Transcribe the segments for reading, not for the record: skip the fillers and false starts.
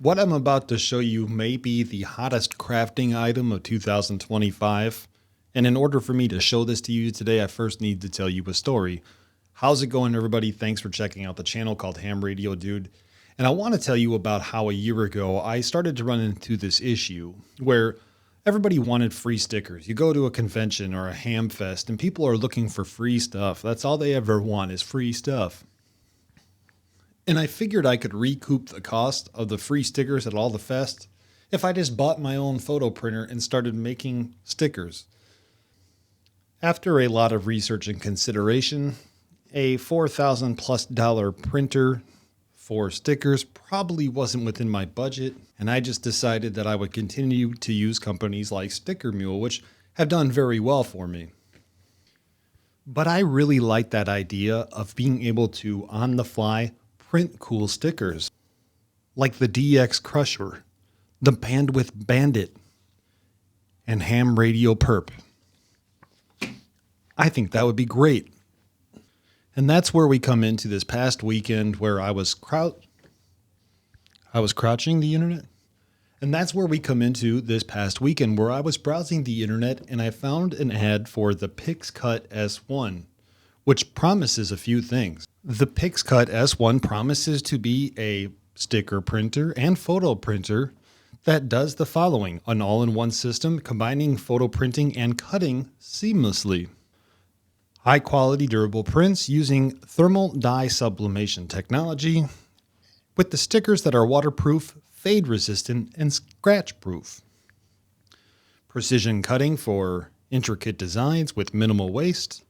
What I'm about to show you may be the hottest crafting item of 2025. And in order for me to show this to you today, I first need to tell you a story. How's it going, everybody? Thanks for checking out the channel called Ham Radio Dude. And I want to tell you about how a year ago I started to run into this issue where everybody wanted free stickers. You go to a convention or a ham fest and people are looking for free stuff. That's all they ever want is free stuff. And I figured I could recoup the cost of the free stickers at all the fests if I just bought my own photo printer and started making stickers. After a lot of research and consideration, a $4,000+ printer for stickers probably wasn't within my budget, and I just decided that I would continue to use companies like STICKERMULE, which have done very well for me. But I really like that idea of being able to, on the fly, print cool stickers, like the DX Crusher, the Bandwidth Bandit, and Ham Radio Perp. I think that would be great. And that's where we come into this past weekend where I was crouching the internet. And that's where we come into this past weekend where I was browsing the internet and I found an ad for the PixCut S1, which promises a few things. The PixCut S1 promises to be a sticker printer and photo printer that does the following: an all-in-one system combining photo printing and cutting seamlessly. High-quality durable prints using thermal dye sublimation technology with the stickers that are waterproof, fade-resistant, and scratch-proof. Precision cutting for intricate designs with minimal waste.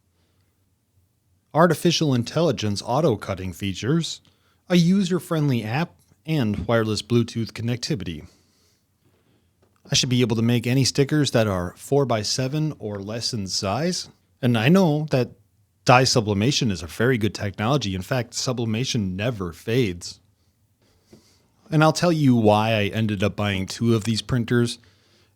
Artificial intelligence auto-cutting features, a user-friendly app, and wireless Bluetooth connectivity. I should be able to make any stickers that are 4x7 or less in size. And I know that dye sublimation is a very good technology. In fact, sublimation never fades. And I'll tell you why I ended up buying two of these printers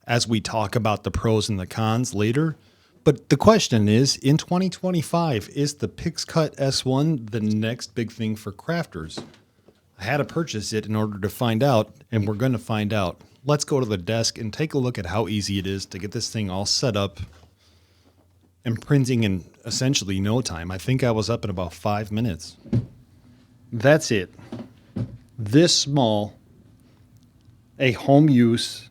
as we talk about the pros and the cons later. But the question is, in 2025, is the PixCut S1 the next big thing for crafters? I had to purchase it in order to find out, and we're going to find out. Let's go to the desk and take a look at how easy it is to get this thing all set up and printing in essentially no time. I think I was up in about 5 minutes. That's it. This small, a home use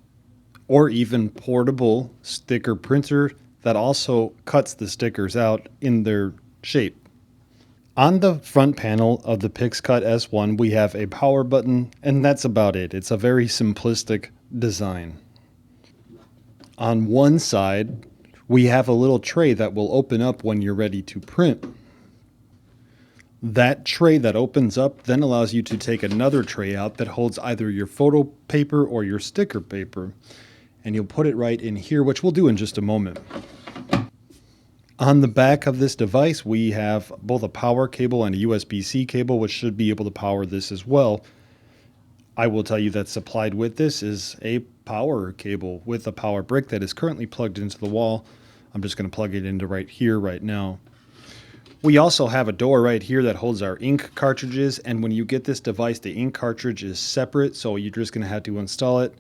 or even portable sticker printer that also cuts the stickers out in their shape. On the front panel of the PixCut S1, we have a power button, and that's about it. It's a very simplistic design. On one side, we have a little tray that will open up when you're ready to print. That tray that opens up then allows you to take another tray out that holds either your photo paper or your sticker paper. And you'll put it right in here, which we'll do in just a moment. On the back of this device, we have both a power cable and a USB-C cable, which should be able to power this as well. I will tell you that supplied with this is a power cable with a power brick that is currently plugged into the wall. I'm just going to plug it into right here right now. We also have a door right here that holds our ink cartridges, and when you get this device, the ink cartridge is separate, so you're just going to have to install it.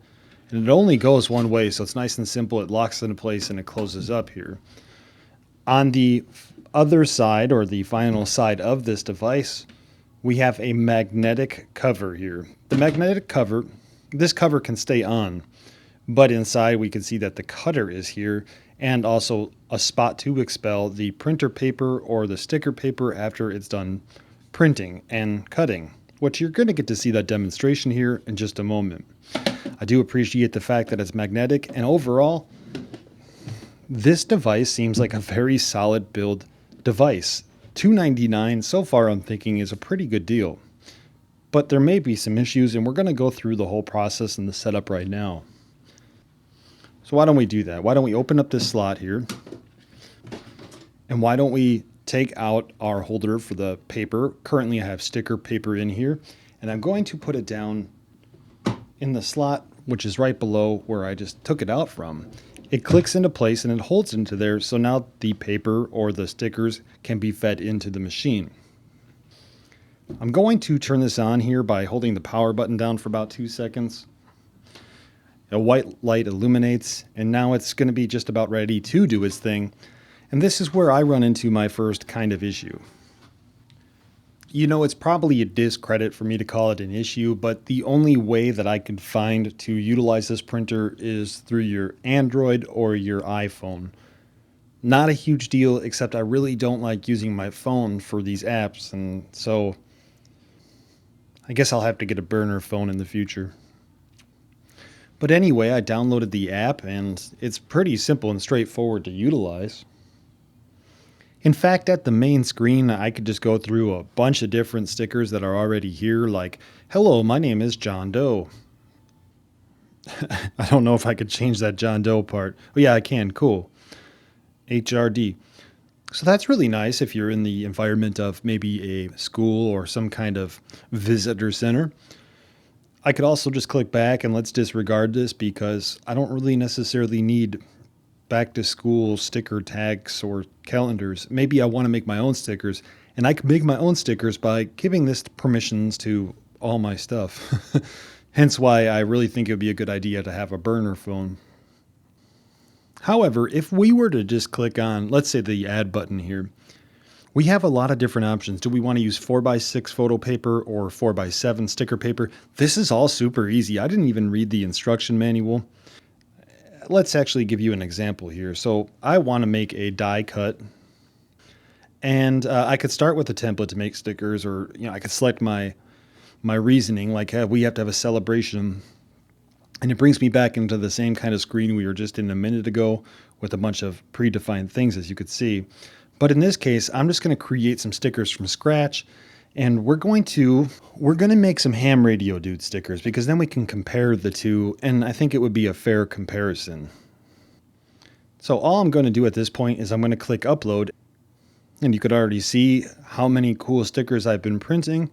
And it only goes one way, so it's nice and simple. It locks into place and it closes up here. On the other side, or the final side of this device, we have a magnetic cover here. The magnetic cover, this cover can stay on, but inside we can see that the cutter is here and also a spot to expel the printer paper or the sticker paper after it's done printing and cutting, which you're going to get to see that demonstration here in just a moment. I do appreciate the fact that it's magnetic, and overall, this device seems like a very solid build device. $299 so far I'm thinking is a pretty good deal. But there may be some issues, and we're going to go through the whole process and the setup right now. So why don't we do that? Why don't we open up this slot here? And why don't we take out our holder for the paper? Currently I have sticker paper in here, and I'm going to put it down in the slot, which is right below where I just took it out from. It clicks into place and it holds into there, so now the paper or the stickers can be fed into the machine. I'm going to turn this on here by holding the power button down for about 2 seconds. A white light illuminates, and now it's going to be just about ready to do its thing. And this is where I run into my first kind of issue. You know, it's probably a discredit for me to call it an issue, but the only way that I could find to utilize this printer is through your Android or your iPhone. Not a huge deal, except I really don't like using my phone for these apps, and so I guess I'll have to get a burner phone in the future. But anyway, I downloaded the app, and it's pretty simple and straightforward to utilize. In fact, at the main screen, I could just go through a bunch of different stickers that are already here, like, hello, my name is John Doe. I don't know if I could change that John Doe part. Oh yeah, I can, cool. HRD. So that's really nice if you're in the environment of maybe a school or some kind of visitor center. I could also just click back and let's disregard this because I don't really necessarily need back to school sticker tags or calendars. Maybe I want to make my own stickers, and I can make my own stickers by giving this permissions to all my stuff. Hence why I really think it would be a good idea to have a burner phone. However, if we were to just click on, let's say, the add button here, we have a lot of different options. Do we want to use 4x6 photo paper or 4x7 sticker paper? This is all super easy. I didn't even read the instruction manual. Let's actually give you an example here. So I want to make a die cut, and I could start with a template to make stickers, or I could select my reasoning, like we have to have a celebration. And it brings me back into the same kind of screen we were just in a minute ago with a bunch of predefined things, as you could see. But in this case, I'm just going to create some stickers from scratch, and we're going to make some ham radio dude stickers because then we can compare the two, and I think it would be a fair comparison. So all I'm going to do at this point is I'm going to click upload, and you could already see how many cool stickers I've been printing.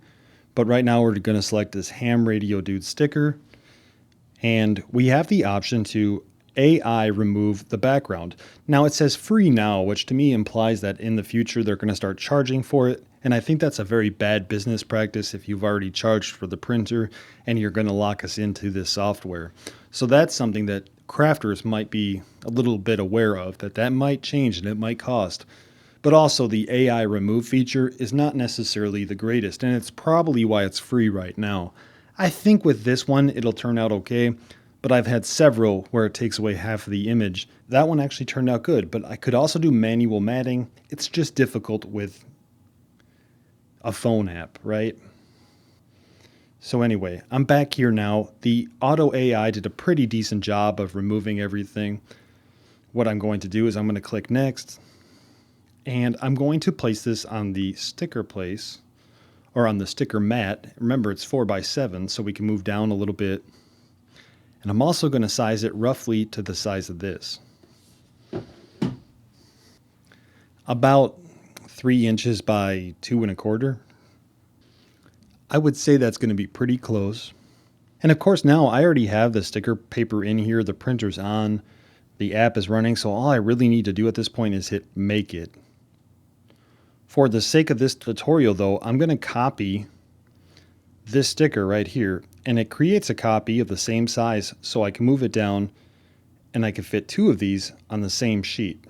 But right now we're going to select this ham radio dude sticker. And we have the option to AI remove the background. Now it says free now, which to me implies that in the future they're going to start charging for it. And I think that's a very bad business practice if you've already charged for the printer and you're going to lock us into this software. So that's something that crafters might be a little bit aware of, that might change and it might cost. But also the AI remove feature is not necessarily the greatest, and it's probably why it's free right now. I think with this one, it'll turn out okay, but I've had several where it takes away half of the image. That one actually turned out good, but I could also do manual matting. It's just difficult with a phone app, right? So anyway, I'm back here now. The auto AI did a pretty decent job of removing everything. What I'm going to do is I'm going to click next, and I'm going to place this on the sticker place, or on the sticker mat. Remember, it's 4x7, so we can move down a little bit. And I'm also going to size it roughly to the size of this. About 3 inches by 2 1/4. I would say that's going to be pretty close. And of course now I already have the sticker paper in here, the printer's on, the app is running, so all I really need to do at this point is hit make it. For the sake of this tutorial though, I'm going to copy this sticker right here, and it creates a copy of the same size so I can move it down and I can fit 2 of these on the same sheet.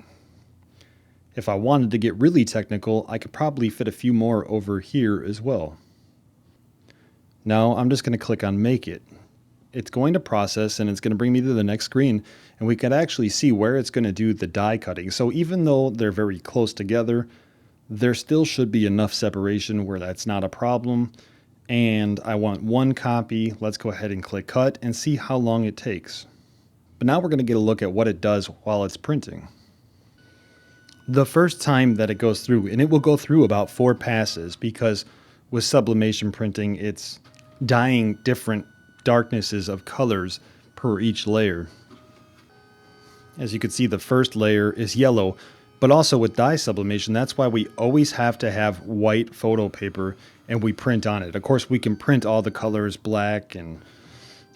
If I wanted to get really technical, I could probably fit a few more over here as well. Now I'm just going to click on make it. It's going to process and it's going to bring me to the next screen, and we can actually see where it's going to do the die cutting. So even though they're very close together, there still should be enough separation where that's not a problem. And I want 1 copy. Let's go ahead and click cut and see how long it takes. But now we're going to get a look at what it does while it's printing. The first time that it goes through, and it will go through about 4 passes, because with sublimation printing, it's dyeing different darknesses of colors per each layer. As you can see, the first layer is yellow. But also with dye sublimation, that's why we always have to have white photo paper and we print on it. Of course, we can print all the colors, black and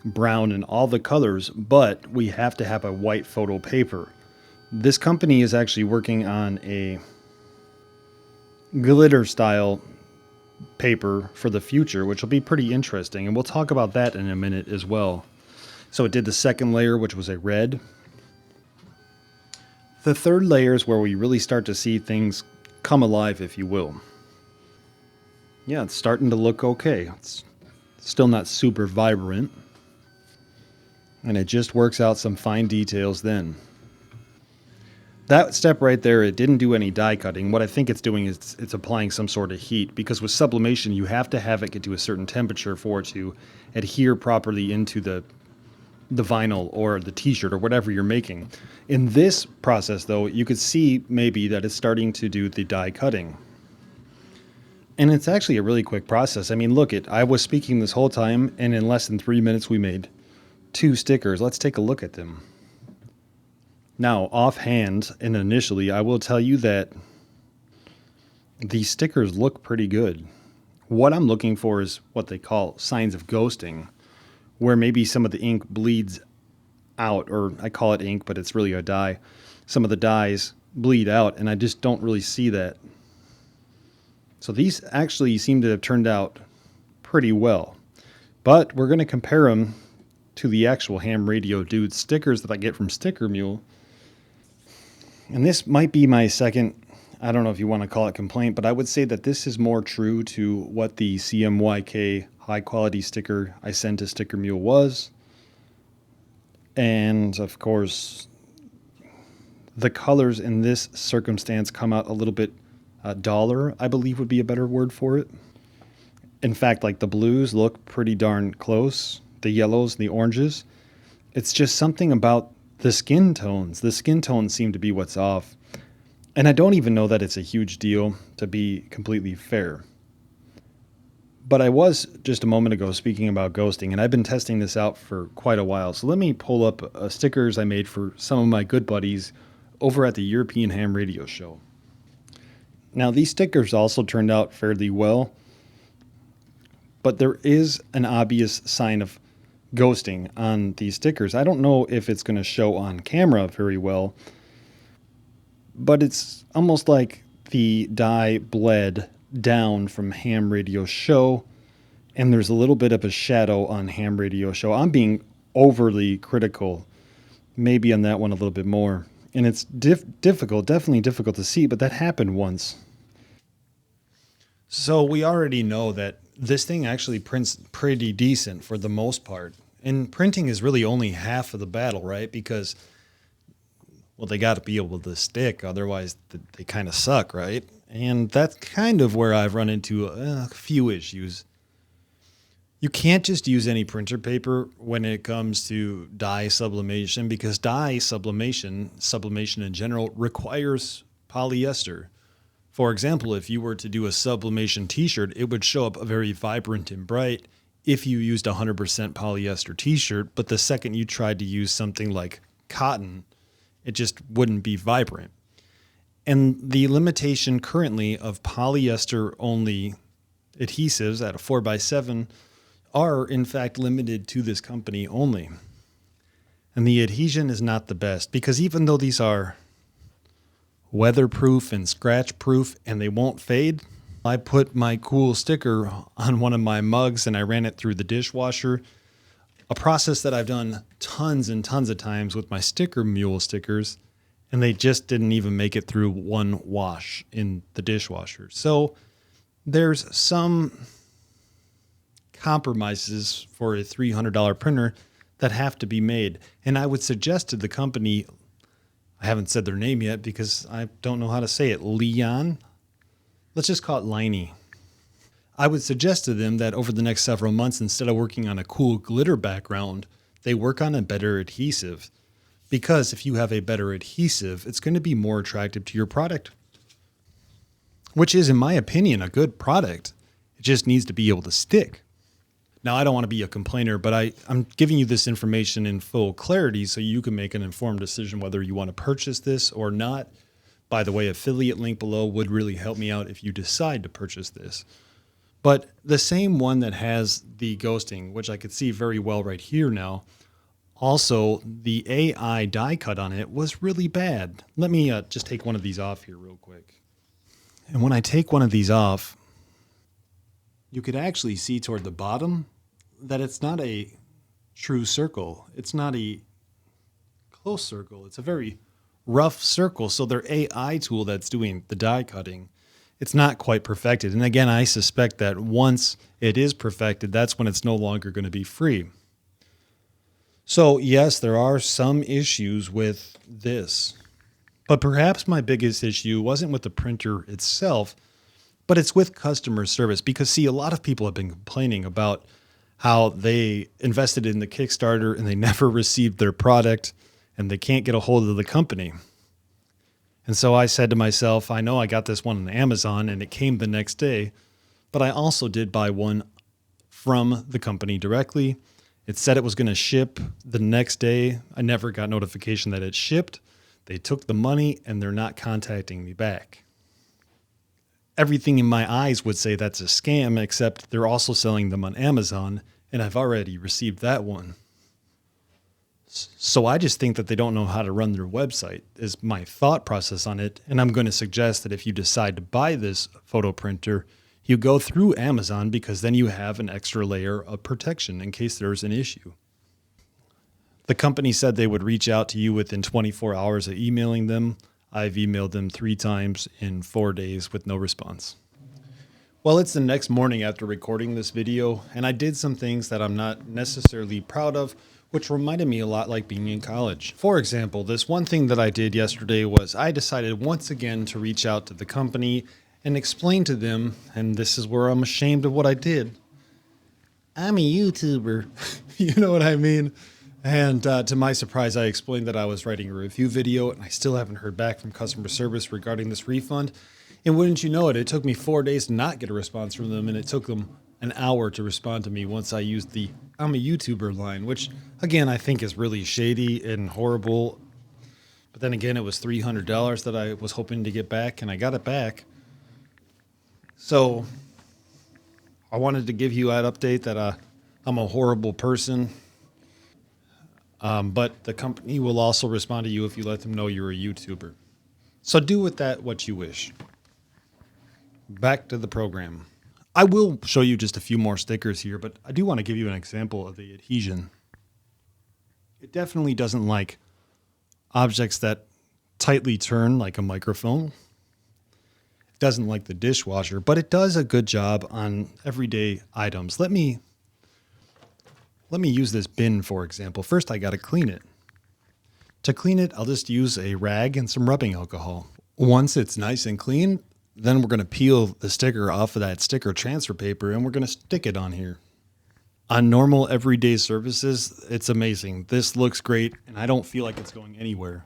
brown and all the colors, but we have to have a white photo paper. This company is actually working on a glitter style paper for the future, which will be pretty interesting. And we'll talk about that in a minute as well. So it did the second layer, which was a red. The third layer is where we really start to see things come alive, if you will. Yeah, it's starting to look okay. It's still not super vibrant. And it just works out some fine details then. That step right there, it didn't do any die cutting. What I think it's doing is it's applying some sort of heat, because with sublimation, you have to have it get to a certain temperature for it to adhere properly into the vinyl or the t-shirt or whatever you're making. In this process, though, you could see maybe that it's starting to do the die cutting. And it's actually a really quick process. I mean, look, I was speaking this whole time, and in less than 3 minutes, we made 2 stickers. Let's take a look at them. Now, offhand and initially, I will tell you that these stickers look pretty good. What I'm looking for is what they call signs of ghosting, where maybe some of the ink bleeds out, or I call it ink, but it's really a dye. Some of the dyes bleed out, and I just don't really see that. So these actually seem to have turned out pretty well. But we're going to compare them to the actual ham radio dude stickers that I get from STICKERMULE. And this might be my second, I don't know if you want to call it complaint, but I would say that this is more true to what the CMYK high quality sticker I sent to STICKERMULE was. And of course, the colors in this circumstance come out a little bit duller, I believe would be a better word for it. In fact, like the blues look pretty darn close. The yellows, the oranges. It's just something about the skin tones. The skin tones seem to be what's off. And I don't even know that it's a huge deal, to be completely fair. But I was just a moment ago speaking about ghosting, and I've been testing this out for quite a while. So let me pull up stickers I made for some of my good buddies over at the European Ham Radio Show. Now, these stickers also turned out fairly well, but there is an obvious sign of ghosting on these stickers. I don't know if it's going to show on camera very well, but it's almost like the dye bled down from Ham Radio Show, and there's a little bit of a shadow on Ham Radio Show. I'm being overly critical, maybe on that one a little bit more, and it's definitely difficult to see, but that happened once. So we already know that this thing actually prints pretty decent for the most part. And printing is really only half of the battle, right? Because, well, they got to be able to stick. Otherwise, they kind of suck, right? And that's kind of where I've run into a few issues. You can't just use any printer paper when it comes to dye sublimation, because dye sublimation in general, requires polyester. For example, if you were to do a sublimation t-shirt, it would show up very vibrant and bright if you used 100% polyester t-shirt, but the second you tried to use something like cotton, it just wouldn't be vibrant. And the limitation currently of polyester-only adhesives at a 4x7 are in fact limited to this company only. And the adhesion is not the best, because even though these are weatherproof and scratch proof and they won't fade, I put my cool sticker on one of my mugs and I ran it through the dishwasher, a process that I've done tons and tons of times with my STICKERMULE stickers, and they just didn't even make it through one wash in the dishwasher. So there's some compromises for a $300 printer that have to be made. And I would suggest to the company, I haven't said their name yet because I don't know how to say it, Liene? Let's just call it Liene. I would suggest to them that over the next several months, instead of working on a cool glitter background, they work on a better adhesive. Because if you have a better adhesive, it's going to be more attractive to your product. Which is, in my opinion, a good product. It just needs to be able to stick. Now, I don't want to be a complainer, but I'm giving you this information in full clarity so you can make an informed decision whether you want to purchase this or not. By the way, affiliate link below would really help me out if you decide to purchase this. But the same one that has the ghosting, which I could see very well right here now, also the AI die cut on it was really bad. Let me just take one of these off here real quick. And when I take one of these off, you could actually see toward the bottom that it's not a true circle. It's not a close circle. It's a very rough circle. So their AI tool that's doing the die cutting, it's not quite perfected. And again, I suspect that once it is perfected, that's when it's no longer going to be free. So yes, there are some issues with this, but perhaps my biggest issue wasn't with the printer itself, but it's with customer service. Because see, a lot of people have been complaining about how they invested in the Kickstarter and they never received their product and they can't get a hold of the company. And so I said to myself, I know I got this one on Amazon and it came the next day, but I also did buy one from the company directly. It said it was going to ship the next day. I never got notification that it shipped. They took the money and they're not contacting me back. Everything in my eyes would say that's a scam, except they're also selling them on Amazon, and I've already received that one. So I just think that they don't know how to run their website is my thought process on it. And I'm going to suggest that if you decide to buy this photo printer, you go through Amazon, because then you have an extra layer of protection in case there's an issue. The company said they would reach out to you within 24 hours of emailing them. I've emailed them 3 times in 4 days with no response. Well, it's the next morning after recording this video, and I did some things that I'm not necessarily proud of, which reminded me a lot like being in college. For example, this one thing that I did yesterday was I decided once again to reach out to the company and explain to them, and this is where I'm ashamed of what I did. I'm a YouTuber. You know what I mean? And to my surprise, I explained that I was writing a review video, and I still haven't heard back from customer service regarding this refund. And wouldn't you know it, it took me 4 days to not get a response from them, and it took them an hour to respond to me once I used the I'm a YouTuber line, which, again, I think is really shady and horrible. But then again, it was $300 that I was hoping to get back, and I got it back. So I wanted to give you that update that I'm a horrible person. But the company will also respond to you if you let them know you're a YouTuber. So do with that what you wish. Back to the program. I will show you just a few more stickers here, but I do want to give you an example of the adhesion. It definitely doesn't like objects that tightly turn like a microphone. It doesn't like the dishwasher, but it does a good job on everyday items. Let me use this bin, for example. First, I got to clean it. To clean it, I'll just use a rag and some rubbing alcohol. Once it's nice and clean, then we're going to peel the sticker off of that sticker transfer paper and we're going to stick it on here. On normal everyday surfaces, it's amazing. This looks great and I don't feel like it's going anywhere.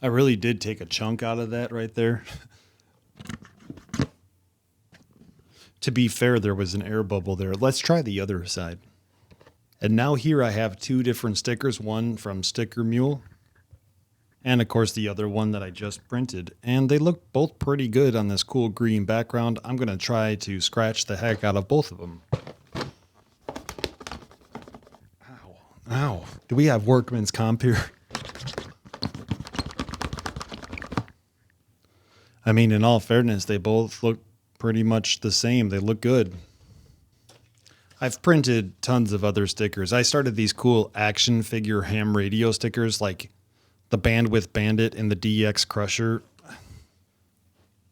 I really did take a chunk out of that right there. To be fair, there was an air bubble there. Let's try the other side. And now here I have 2 different stickers, one from STICKERMULE, and of course the other one that I just printed. And they look both pretty good on this cool green background. I'm going to try to scratch the heck out of both of them. Ow. Ow. Do we have workman's comp here? I mean, in all fairness, they both look pretty much the same. They look good. I've printed tons of other stickers. I started these cool action figure ham radio stickers like the Bandwidth Bandit and the DX Crusher.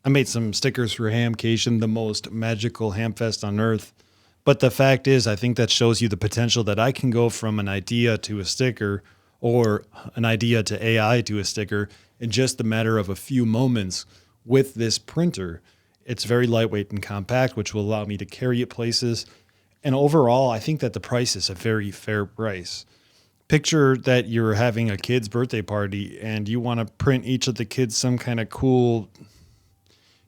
I made some stickers for Hamcation, the most magical hamfest on earth. But the fact is, I think that shows you the potential that I can go from an idea to a sticker or an idea to AI to a sticker in just a matter of a few moments with this printer. It's very lightweight and compact, which will allow me to carry it places. And overall, I think that the price is a very fair price. Picture that you're having a kid's birthday party and you want to print each of the kids some kind of cool,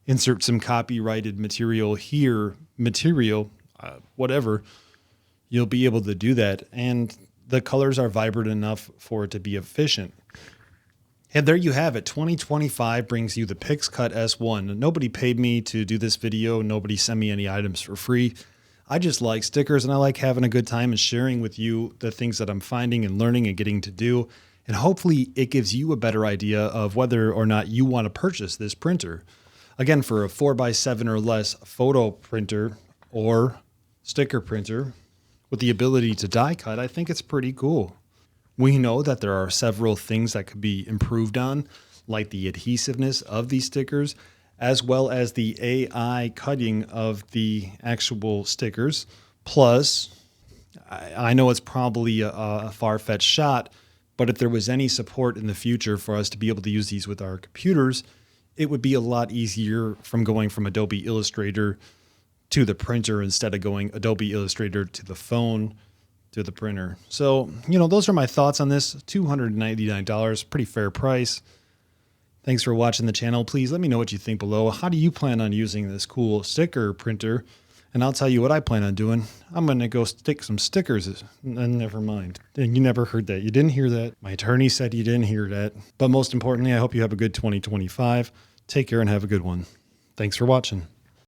insert some copyrighted material here, whatever. You'll be able to do that. And the colors are vibrant enough for it to be efficient. And there you have it. 2025 brings you the PixCut S1. Nobody paid me to do this video. Nobody sent me any items for free. I just like stickers and I like having a good time and sharing with you the things that I'm finding and learning and getting to do. And hopefully it gives you a better idea of whether or not you want to purchase this printer. Again, for a 4x7 or less photo printer or sticker printer with the ability to die cut, I think it's pretty cool. We know that there are several things that could be improved on, like the adhesiveness of these stickers, as well as the AI cutting of the actual stickers. Plus, I know it's probably a far-fetched shot, but if there was any support in the future for us to be able to use these with our computers, it would be a lot easier from going from Adobe Illustrator to the printer instead of going Adobe Illustrator to the phone to the printer. So, those are my thoughts on this. $299, pretty fair price. Thanks for watching the channel. Please let me know what you think below. How do you plan on using this cool sticker printer? And I'll tell you what I plan on doing. I'm going to go stick some stickers. Never mind. You never heard that. You didn't hear that. My attorney said you didn't hear that. But most importantly, I hope you have a good 2025. Take care and have a good one. Thanks for watching.